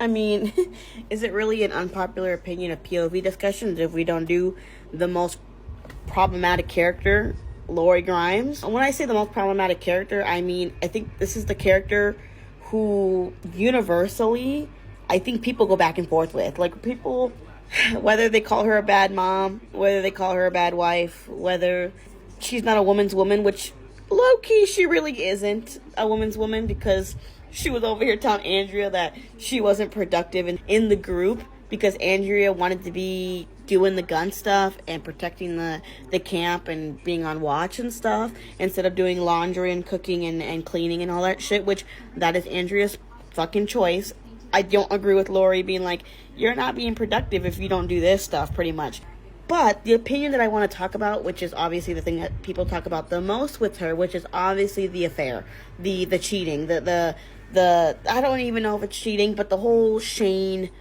I mean, is it really an unpopular opinion of POV discussions if we don't do the most problematic character, Lori Grimes? When I say the most problematic character, I mean, I think this is the character who universally, I think people go back and forth with. Like, people, whether they call her a bad mom, whether they call her a bad wife, whether she's not a woman's woman, which low-key she really isn't a woman's woman, because she was over here telling Andrea that she wasn't productive in the group because Andrea wanted to be doing the gun stuff and protecting the camp and being on watch and stuff instead of doing laundry and cooking and cleaning and all that shit, which that is Andrea's fucking choice. I don't agree with Lori being like, you're not being productive if you don't do this stuff, pretty much. But the opinion that I want to talk about, which is obviously the thing that people talk about the most with her, which is obviously the affair, the cheating, the I don't even know if it's cheating, but the whole Shane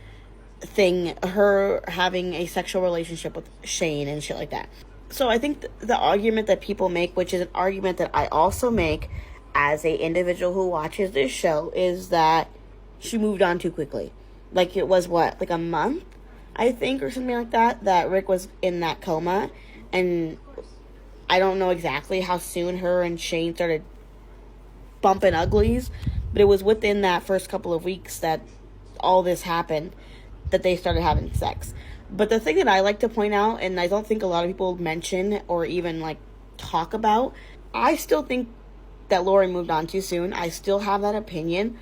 thing, her having a sexual relationship with Shane and shit like that. So I think the argument that people make, which is an argument that I also make as a individual who watches this show, is that she moved on too quickly. Like, it was what, like a month, I think, or something like that Rick was in that coma, and I don't know exactly how soon her and Shane started bumping uglies, but it was within that first couple of weeks that all this happened, that they started having sex. But the thing that I like to point out, and I don't think a lot of people mention or even like talk about, I still think that Lori moved on too soon. I still have that opinion.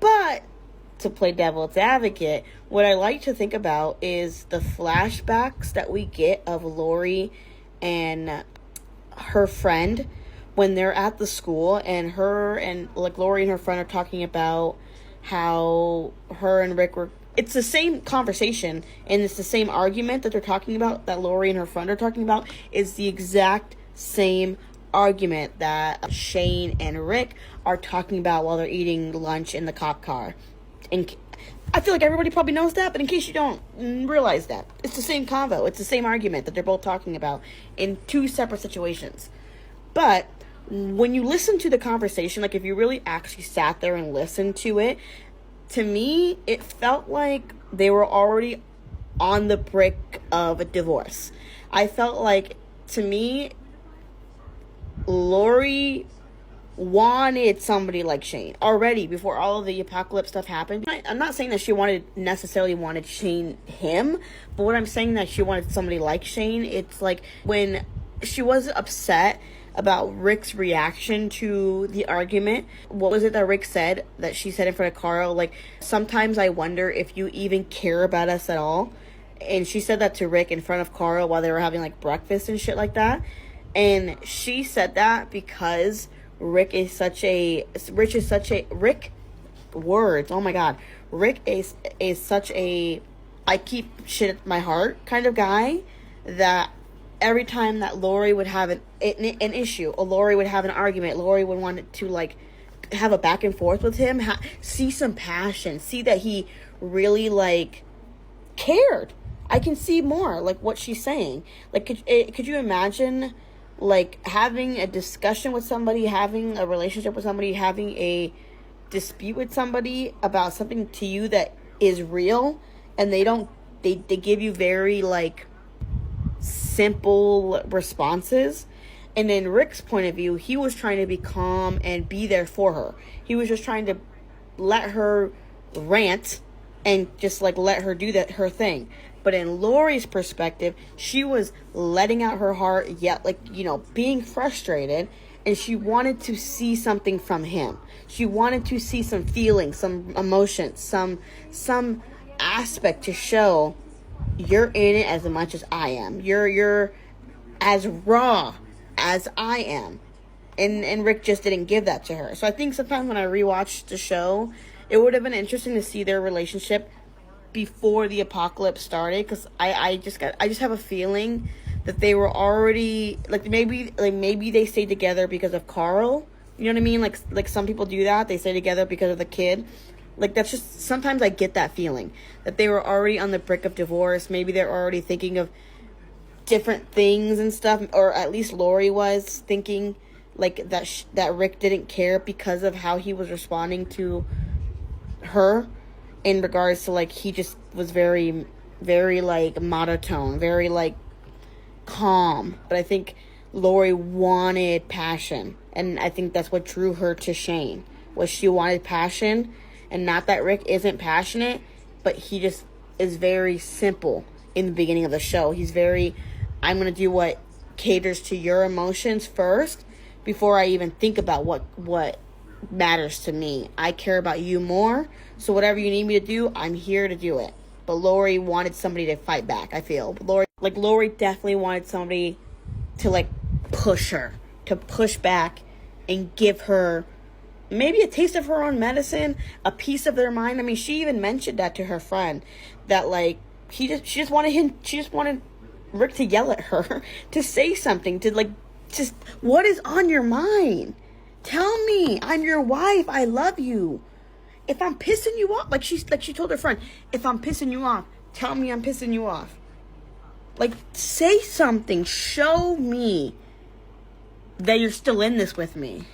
But to play devil's advocate, what I like to think about is the flashbacks that we get of Lori and her friend when they're at the school, and her and like Lori and her friend are talking about how her and Rick were. It's the same conversation and it's the same argument that they're talking about, that Lori and her friend are talking about, is the exact same argument that Shane and Rick are talking about while they're eating lunch in the cop car. And I feel like everybody probably knows that, but in case you don't realize that, it's the same convo. It's the same argument that they're both talking about in two separate situations. But when you listen to the conversation, like if you really actually sat there and listened to it, to me, it felt like they were already on the brink of a divorce. I felt like, to me, Lori wanted somebody like Shane already before all of the apocalypse stuff happened. I'm not saying that she necessarily wanted Shane him, but what I'm saying that she wanted somebody like Shane. It's like when she was upset about Rick's reaction to the argument. What was it that Rick said, that she said in front of Carl? Like, sometimes I wonder if you even care about us at all. And she said that to Rick in front of Carl while they were having like breakfast and shit like that. And she said that because Rick is such a I keep shit at my heart kind of guy, that every time that Lori would have an issue, or Lori would have an argument, Lori would want to like have a back and forth with him, see some passion, see that he really like cared. I can see more like what she's saying. Like, could you imagine like having a discussion with somebody, having a relationship with somebody, having a dispute with somebody about something to you that is real, and they give you very like simple responses. And in Rick's point of view, he was trying to be calm and be there for her. He was just trying to let her rant and just like let her do her thing. But in Lori's perspective, she was letting out her heart, yet like, you know, being frustrated, and she wanted to see something from him. She wanted to see some feelings, some emotions, some aspect to show you're in it as much as I am. You're as raw as I am. And Rick just didn't give that to her. So I think sometimes when I rewatched the show, it would have been interesting to see their relationship before the apocalypse started, because I just have a feeling that they were already like maybe they stayed together because of Carl. You know what I mean? Like some people do that. They stay together because of the kid. Like, that's just, sometimes I get that feeling that they were already on the brink of divorce. Maybe they're already thinking of different things and stuff, or at least Lori was thinking like that Rick didn't care because of how he was responding to her. in regards to, like, he just was very, very, like, monotone, very, like, calm. But I think Lori wanted passion, and I think that's what drew her to Shane, was she wanted passion. And not that Rick isn't passionate, but he just is very simple in the beginning of the show. He's very, I'm going to do what caters to your emotions first before I even think about what matters to me. I care about you more, so whatever you need me to do, I'm here to do it. But Lori wanted somebody to fight back, I feel. Lori definitely wanted somebody to, like, push her, to push back and give her maybe a taste of her own medicine, a piece of their mind. I mean, she even mentioned that to her friend, that, like, she just wanted Rick to yell at her, to say something, to, like, just, what is on your mind? Tell me, I'm your wife, I love you. If I'm pissing you off, like she told her friend, if I'm pissing you off, tell me I'm pissing you off. Like, say something, show me that you're still in this with me.